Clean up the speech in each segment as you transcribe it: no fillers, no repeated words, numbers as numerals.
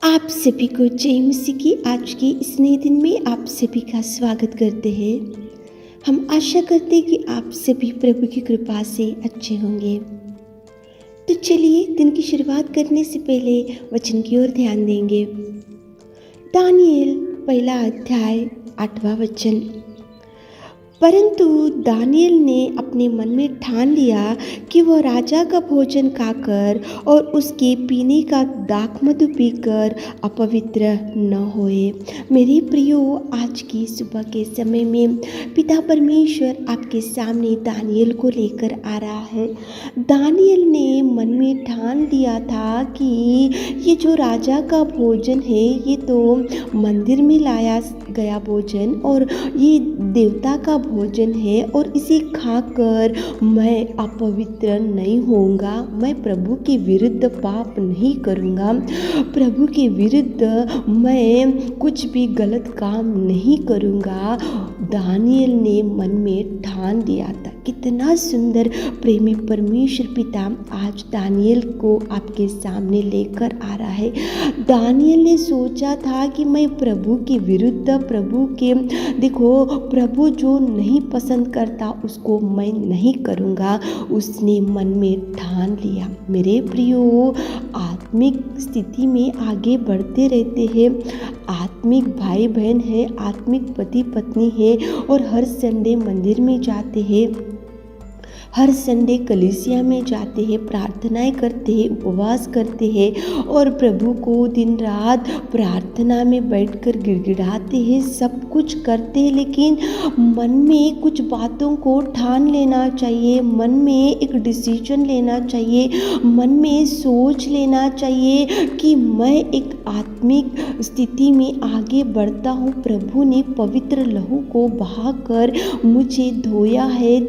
आप सभी को जय मसीह की आज के इस नए दिन में आप सभी का स्वागत करते हैं। हम आशा करते हैं कि आप सभी प्रभु की कृपा से अच्छे होंगे। तो चलिए दिन की शुरुआत करने से पहले वचन की ओर ध्यान देंगे। दानियेल पहला अध्याय 8वां वचन। परंतु दानियेल ने अपने मन में ठान लिया कि वह राजा का भोजन खाकर और उसके पीने का दाखमधु पीकर अपवित्र न होए। मेरे प्रियो, आज की सुबह के समय में पिता परमेश्वर आपके सामने दानियेल को लेकर आ रहा है। दानियेल ने मन में ठान लिया था कि ये जो राजा का भोजन है ये तो मंदिर में लाया गया भोजन और ये देवता का भोजन है और इसे खाकर मैं अपवित्र नहीं होऊंगा, मैं प्रभु के विरुद्ध पाप नहीं करूँगा, प्रभु के विरुद्ध मैं कुछ भी गलत काम नहीं करूँगा। दानियेल ने मन में ठान लिया था। कितना सुंदर प्रेमी परमेश्वर पिता आज दानियेल को आपके सामने लेकर आ रहा है। दानियेल ने सोचा था कि मैं प्रभु के विरुद्ध, प्रभु जो नहीं पसंद करता उसको मैं नहीं करूँगा। उसने मन में ठान लिया। मेरे प्रियो, आत्मिक स्थिति में आगे बढ़ते रहते हैं। आत्मिक भाई बहन है, आत्मिक पति पत्नी है और हर संडे मंदिर में जाते हैं, हर संडे कलीसिया में जाते हैं, प्रार्थनाएं करते हैं, उपवास करते हैं और प्रभु को दिन रात प्रार्थना में बैठकर गिड़गिड़ाते हैं, सब कुछ करते हैं। लेकिन मन में कुछ बातों को ठान लेना चाहिए, मन में एक डिसीजन लेना चाहिए, मन में सोच लेना चाहिए कि मैं एक आत्मिक स्थिति में आगे बढ़ता हूँ। प्रभु ने पवित्र लहू को बहाकर मुझे धोया है,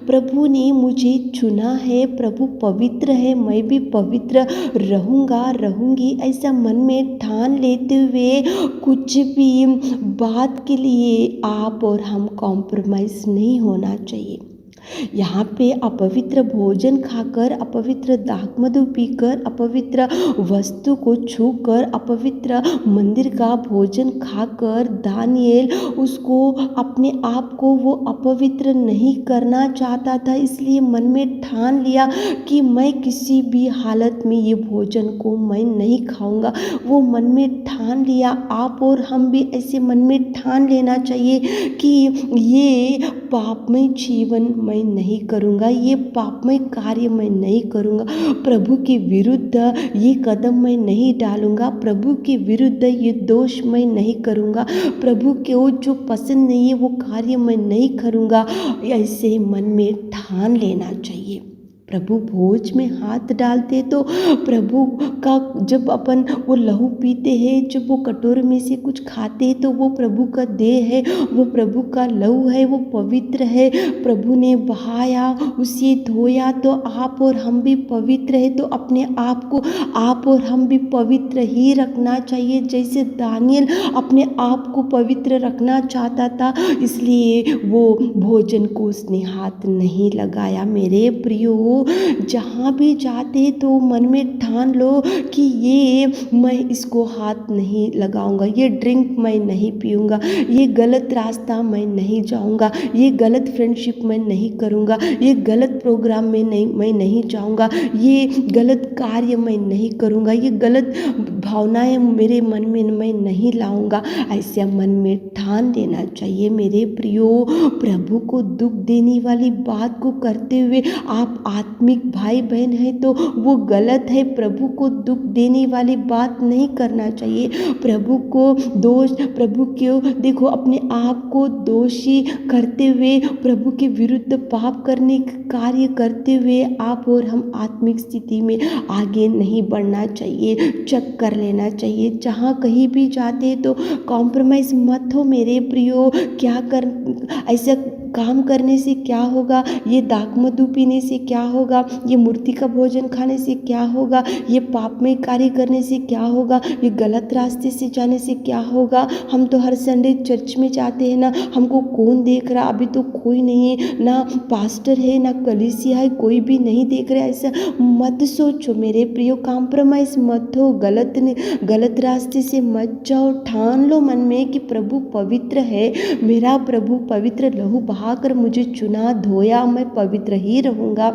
प्रभु ने मुझे चुना है, प्रभु पवित्र है, मैं भी पवित्र रहूँगी। ऐसा मन में ठान लेते हुए कुछ भी बात के लिए आप और हम कॉम्प्रोमाइज़ नहीं होना चाहिए। यहाँ पे अपवित्र भोजन खाकर, अपवित्र दाखमधु पीकर, अपवित्र वस्तु को छूकर, अपवित्र मंदिर का भोजन खाकर दानियेल उसको अपने आप को वो अपवित्र नहीं करना चाहता था। इसलिए मन में ठान लिया कि मैं किसी भी हालत में ये भोजन को मैं नहीं खाऊंगा। वो मन में ठान लिया। आप और हम भी ऐसे मन में ठान लेना चाहिए कि ये पापमय जीवन मैं नहीं करूँगा, ये पापमय कार्य मैं नहीं करूँगा, प्रभु के विरुद्ध ये कदम मैं नहीं डालूँगा, प्रभु के विरुद्ध ये दोष मैं नहीं करूँगा, प्रभु को जो पसंद नहीं है वो कार्य मैं नहीं करूँगा। ऐसे मन में ठान लेना चाहिए। प्रभु भोज में हाथ डालते तो प्रभु का जब अपन वो लहू पीते हैं, जब वो कटोरे में से कुछ खाते हैं तो वो प्रभु का देह है, वो प्रभु का लहू है, वो पवित्र है, प्रभु ने बहाया, उसे धोया। तो आप और हम भी पवित्र है, तो अपने आप को आप और हम भी पवित्र ही रखना चाहिए, जैसे दानियेल अपने आप को पवित्र रखना चाहता था, इसलिए वो भोजन को उसने हाथ नहीं लगाया। मेरे प्रियो, जहाँ भी जाते तो मन में ठान लो कि ये मैं इसको हाथ नहीं लगाऊंगा, ये ड्रिंक मैं नहीं पीऊंगा, ये गलत रास्ता मैं नहीं जाऊंगा, ये गलत फ्रेंडशिप मैं नहीं करूंगा, ये गलत प्रोग्राम में मैं नहीं जाऊंगा, ये गलत कार्य मैं नहीं करूंगा, ये गलत भावनाएं मेरे मन में मैं नहीं लाऊंगा। ऐसा मन में ठान लेना चाहिए। मेरे प्रियो, प्रभु को दुख देने वाली बात को करते हुए आप आत्मिक भाई बहन है तो वो गलत है। प्रभु को दुख देने वाली बात नहीं करना चाहिए। प्रभु को देखो, अपने आप को दोषी करते हुए, प्रभु के विरुद्ध पाप करने का कार्य करते हुए आप और हम आत्मिक स्थिति में आगे नहीं बढ़ना चाहिए। चेक कर लेना चाहिए। जहाँ कहीं भी जाते तो कॉम्प्रोमाइज़ मत हो मेरे प्रियो। ऐसा काम करने से क्या होगा, ये दाख मधु पीने से क्या होगा, ये मूर्ति का भोजन खाने से क्या होगा, ये पापमय कार्य करने से क्या होगा, ये गलत रास्ते से जाने से क्या होगा। हम तो हर संडे चर्च में जाते हैं ना, हमको कौन देख रहा, अभी तो कोई नहीं है, ना पास्टर है ना कलीसिया है, कोई भी नहीं देख रहा। ऐसा मत सोचो मेरे प्रियो, कॉम्प्रोमाइज़ मत हो, गलत रास्ते से मत जाओ। ठान लो मन में कि प्रभु पवित्र है, मेरा प्रभु पवित्र, लहू बहाकर मुझे चुना, धोया, मैं पवित्र ही रहूँगा।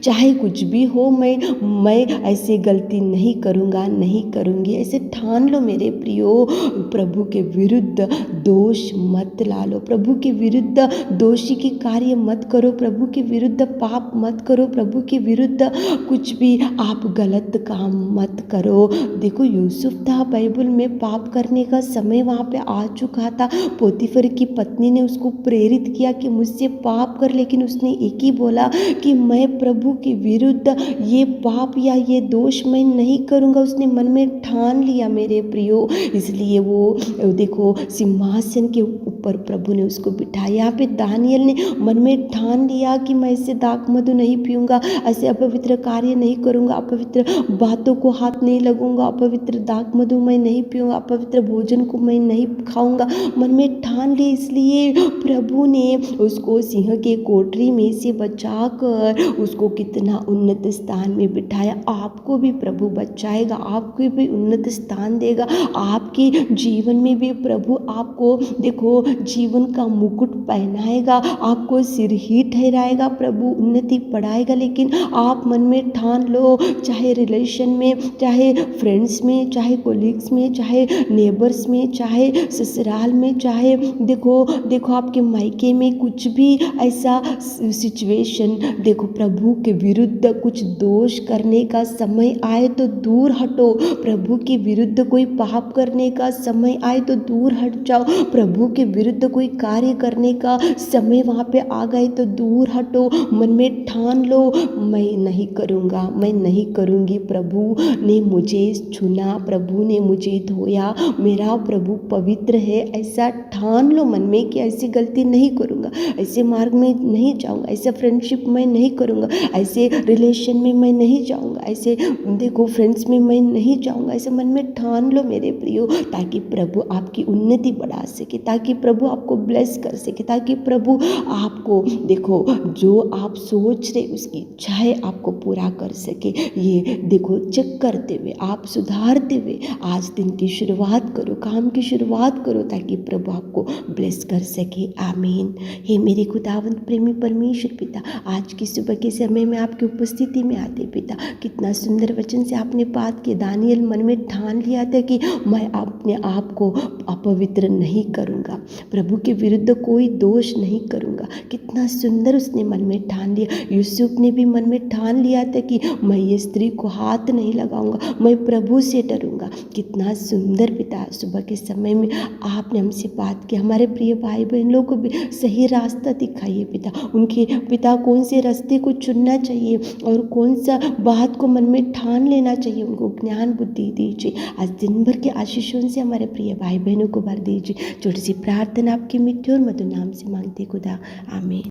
चाहे कुछ भी हो, मैं ऐसे गलती नहीं करूँगा, नहीं करूँगी, ऐसे ठान लो मेरे प्रियो। प्रभु के विरुद्ध दोष मत ला लो, प्रभु के विरुद्ध दोषी के कार्य मत करो, प्रभु के विरुद्ध पाप मत करो, प्रभु के विरुद्ध कुछ भी आप गलत काम मत करो। देखो यूसुफ था, बाइबल में पाप करने का समय वहाँ पे आ चुका था। पोतीफर की पत्नी ने उसको प्रेरित किया कि मुझसे पाप कर, लेकिन उसने एक ही बोला कि मैं प्रभु के विरुद्ध ये पाप या ये दोष मैं नहीं करूँगा। उसने मन में ठान लिया मेरे प्रियो, इसलिए वो देखो सिंहासन के ऊपर प्रभु ने उसको बिठाया। यहाँ पे दानियल ने मन में ठान लिया कि मैं ऐसे दाख मधु नहीं पीऊँगा, ऐसे अपवित्र कार्य नहीं करूँगा, अपवित्र बातों को हाथ नहीं लगूँगा, अपवित्र दाख मधु मैं नहीं पीऊँगा, अपवित्र भोजन को मैं नहीं खाऊँगा। मन में ठान लिया, इसलिए प्रभु ने उसको सिंह के कोठरी में से बचाकर उसको कितना उन्नत स्थान में बिठाया। आपको भी प्रभु बचाएगा, आपको भी उन्नत स्थान देगा, आपके जीवन में भी प्रभु आपको देखो जीवन का मुकुट पहनाएगा, आपको सिर ही ठहराएगा, प्रभु उन्नति बढ़ाएगा। लेकिन आप मन में ठान लो, चाहे रिलेशन में, चाहे फ्रेंड्स में, चाहे कोलीग्स में, चाहे नेबर्स में, चाहे ससुराल में, चाहे देखो आपके मायके में कुछ भी ऐसा सिचुएशन, देखो प्रभु के विरुद्ध कुछ दोष करने का समय आए तो दूर हटो, प्रभु के विरुद्ध कोई पाप करने का समय आए तो दूर हट जाओ, प्रभु के विरुद्ध कोई कार्य करने का समय वहाँ पे आ गए तो दूर हटो। मन में ठान लो, मैं नहीं करूँगा, मैं नहीं करूँगी, प्रभु ने मुझे चुना, प्रभु ने मुझे धोया, मेरा प्रभु पवित्र है। ऐसा ठान लो मन में कि ऐसी गलती नहीं करूँगा, ऐसे मार्ग में नहीं जाऊँगा, ऐसा फ्रेंडशिप मैं नहीं करूँगा, ऐसे रिलेशन में मैं नहीं जाऊँगा, ऐसे देखो फ्रेंड्स में मैं नहीं जाऊँगा। ऐसे मन में ठान लो मेरे प्रियो, ताकि प्रभु आपकी उन्नति बढ़ा सके, ताकि प्रभु आपको ब्लेस कर सके, ताकि प्रभु आपको देखो जो आप सोच रहे उसकी इच्छाएं आपको पूरा कर सके। ये देखो चेक करते हुए, आप सुधारते हुए आज दिन की शुरुआत करो, काम की शुरुआत करो, ताकि प्रभु आपको ब्लेस कर सके। आमीन। हे मेरे खुदावंत प्रेमी परमेश्वर पिता, आज की सुबह के समय में आपकी उपस्थिति में आते पिता, कितना सुंदर वचन से आपने बात की। दानियल मन में ठान लिया था कि मैं अपने आप को अपवित्र नहीं करूँगा, प्रभु के विरुद्ध कोई दोष नहीं करूँगा। कितना सुंदर उसने मन में ठान लिया। यूसुफ ने भी मन में ठान लिया था कि मैं ये स्त्री को हाथ नहीं लगाऊंगा, मैं प्रभु से डरूंगा। कितना सुंदर पिता, सुबह के समय में आपने हमसे बात की। हमारे प्रिय भाई बहनों को भी सही रास्ता दिखाइए पिता, उनके पिता कौन से रास्ते को चुनना चाहिए और कौन सा बात को मन में ठान लेना चाहिए, उनको ज्ञान बुद्धि दीजिए। आज दिन भर के आशीषों से हमारे प्रिय भाई बहनों को भर दीजिए। छोटी सी प्रार्थना आपके मीठे और मधुर नाम से मांगते खुदा, आमीन।